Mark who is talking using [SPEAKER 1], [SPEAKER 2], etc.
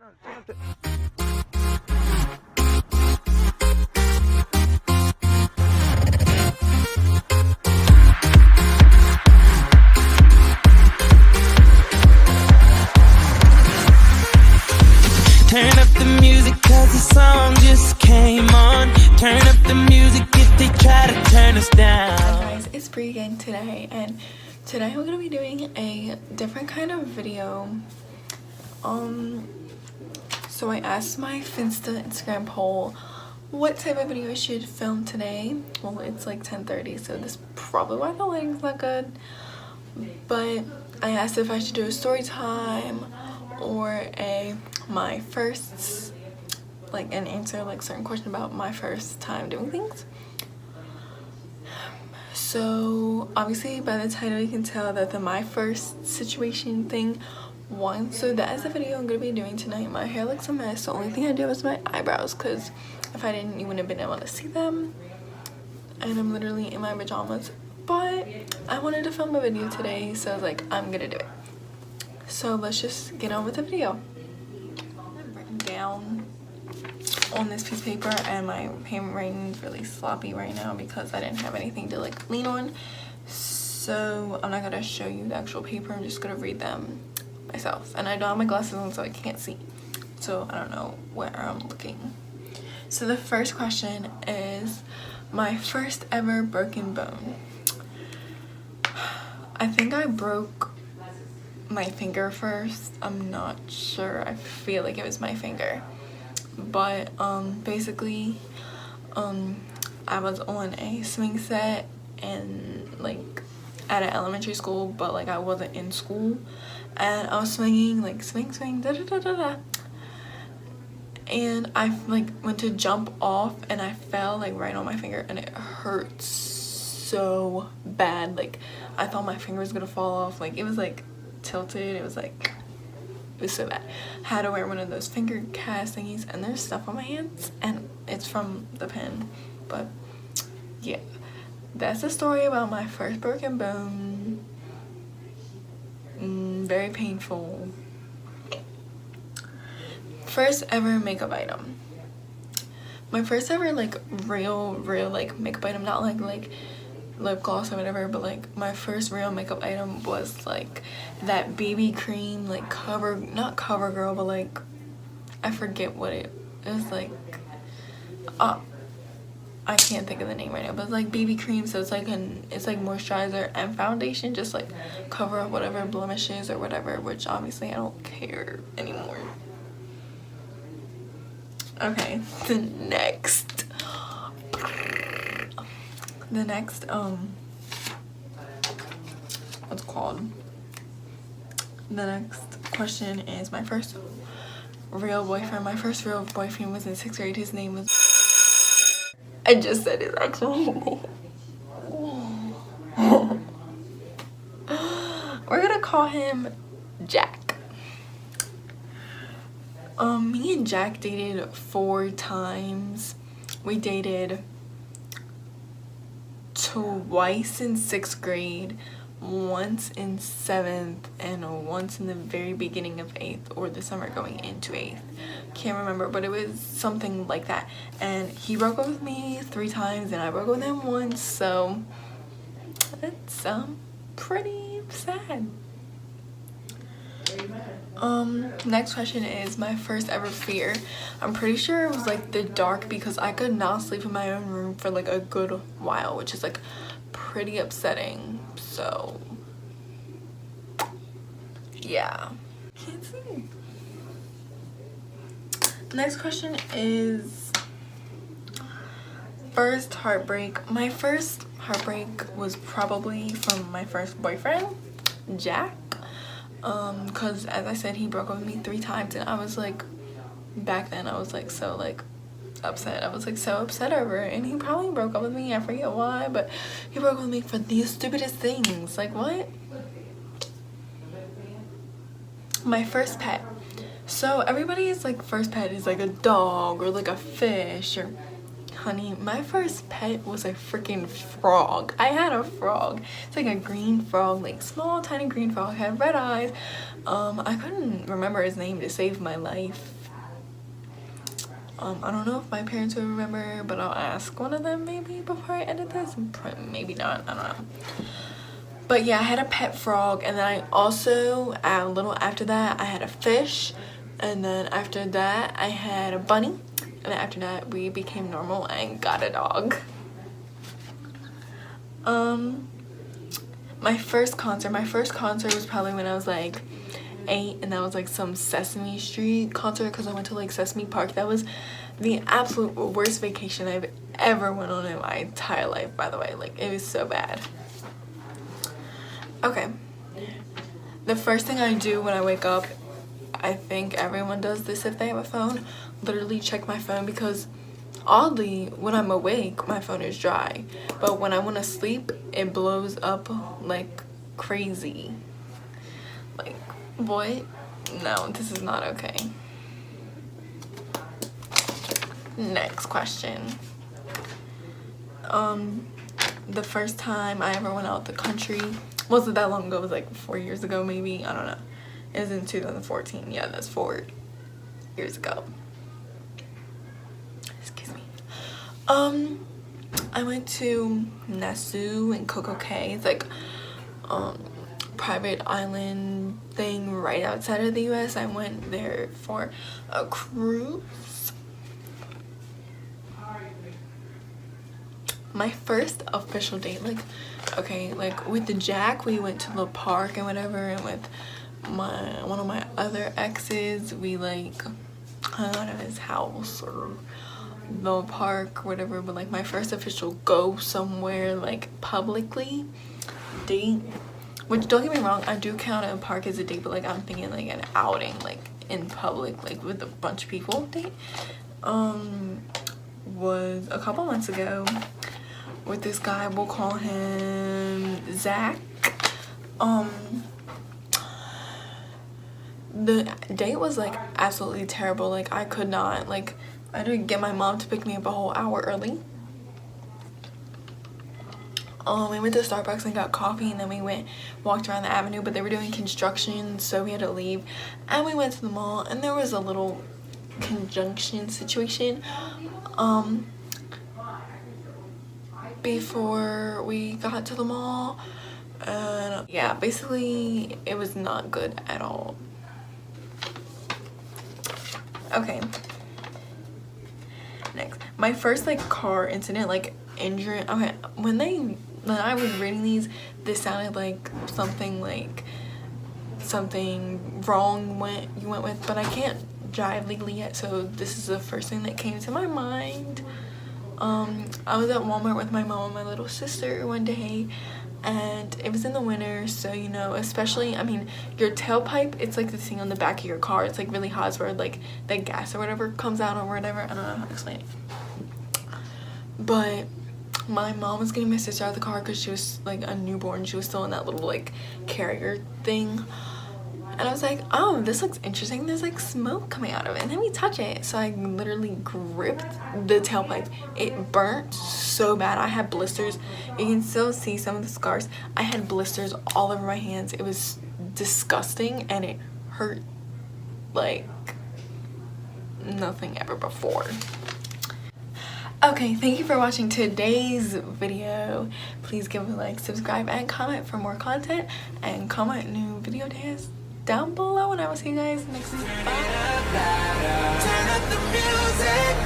[SPEAKER 1] Turn up the music cause the song just came on. Turn up the music if they try to turn us down.
[SPEAKER 2] Hi guys, it's Bree again today, and today we're gonna be doing a different kind of video. So I asked my Finsta Instagram poll what type of video I should film today. Well, it's like 10:30, so this is probably why the lighting's not good. But I asked if I should do a story time or my first, like an answer like certain question about my first time doing things. So obviously by the title you can tell that the my first situation thing won. So that is the video I'm gonna be doing tonight. My hair looks a mess. The only thing I did was my eyebrows, because if I didn't, you wouldn't have been able to see them. And I'm literally in my pajamas, but I wanted to film a video today, so I was like, I'm gonna do it. So let's just get on with the video. I'm written down on this piece of paper, and my handwriting is really sloppy right now because I didn't have anything to like lean on. So I'm not gonna show you the actual paper. I'm just gonna read them myself, and I don't have my glasses on, so I can't see. So I don't know where I'm looking. So the first question is my first ever broken bone. I think I broke my finger first. I'm not sure. I feel like it was my finger, but basically I was on a swing set and like at an elementary school, but like I wasn't in school, and I was swinging like swing da da da da da, and I like went to jump off and I fell like right on my finger, and it hurt so bad. Like I thought my finger was gonna fall off. Like it was like tilted. It was so bad. I had to wear one of those finger cast thingies, and there's stuff on my hands, and it's from the pen. But yeah, that's the story about my first broken bone. Very painful. First ever makeup item. My first ever like real like makeup item, not like lip gloss or whatever, but like my first real makeup item was like that BB cream, like not CoverGirl, but like I forget what it was, like I can't think of the name right now, but it's like BB cream, so it's like moisturizer and foundation, just like cover up whatever blemishes or whatever, which obviously I don't care anymore. Okay, the next what's it called? The next question is my first real boyfriend. My first real boyfriend was in 6th grade. His name was, I just said his actual name. We're gonna call him Jack. Me and Jack dated 4 times. We dated twice in 6th grade, once in 7th, and once in the very beginning of 8th, or the summer going into 8th. Can't remember, but it was something like that. And he broke up with me 3 times, and I broke up with him once, so it's pretty sad. Next question is my first ever fear. I'm pretty sure it was like the dark, because I could not sleep in my own room for like a good while, which is like pretty upsetting. So yeah, can't see. Next question is first heartbreak. My first heartbreak was probably from my first boyfriend, Jack. Because as I said, he broke up with me 3 times, and I was like, back then I was like so like upset. I was like so upset over it, and he probably broke up with me. I forget why, but he broke up with me for the stupidest things. Like what? My first pet. So everybody's like first pet is like a dog or like a fish or honey, my first pet was a freaking frog. I had a frog. It's like a green frog, like small tiny green frog, had red eyes. I couldn't remember his name to save my life. I don't know if my parents would remember, but I'll ask one of them maybe before I edit this. Maybe not, I don't know. But yeah, I had a pet frog, and then I also, a little after that, I had a fish, and then after that, I had a bunny, and then after that, we became normal and got a dog. My first concert was probably when I was like 8, and that was like some Sesame Street concert because I went to like Sesame Park. That was the absolute worst vacation I've ever went on in my entire life, by the way. Like, it was so bad. Okay, the first thing I do when I wake up, I think everyone does this if they have a phone, literally check my phone, because oddly when I'm awake my phone is dry, but when I want to sleep it blows up like crazy. Like, what? No, this is not okay. Next question. The first time I ever went out the country wasn't that long ago. It was like 4 years ago maybe, I don't know. It was in 2014. Yeah, that's 4 years ago. Excuse me. I went to Nassau and Coco Cay. It's like private island thing right outside of the US. I went there for a cruise. My first official date, like, okay, like with the Jack, we went to the park and whatever, and with one of my other exes, we like hung out at his house or the park or whatever. But like my first official go somewhere like publicly date, which don't get me wrong, I do count a park as a date, but like I'm thinking like an outing, like in public, like with a bunch of people date, was a couple months ago with this guy. We'll call him Zach. The date was like absolutely terrible. Like, I could not, like, I had to get my mom to pick me up a whole hour early. We went to Starbucks and got coffee, and then we walked around the avenue, but they were doing construction, so we had to leave. And we went to the mall, and there was a little conjunction situation before we got to the mall, and yeah, basically it was not good at all. Okay, next, my first like car incident, like injury. Okay, when I was reading these, this sounded like something wrong you went with, but I can't drive legally yet, so this is the first thing that came to my mind. I was at Walmart with my mom and my little sister one day, and it was in the winter, so you know, especially, I mean, your tailpipe, it's like the thing on the back of your car, it's like really hot, where like the gas or whatever comes out or whatever. I don't know how to explain it, but my mom was getting my sister out of the car because she was like a newborn. She was still in that little like carrier thing. And I was like, oh, this looks interesting. There's like smoke coming out of it. And then we touch it. So I literally gripped the tailpipe. It burnt so bad. I had blisters. You can still see some of the scars. I had blisters all over my hands. It was disgusting, and it hurt like nothing ever before. Okay, thank you for watching today's video. Please give a like, subscribe, and comment for more content. And comment new video ideas down below, and I will see you guys next week. Bye.
[SPEAKER 1] Turn up the music.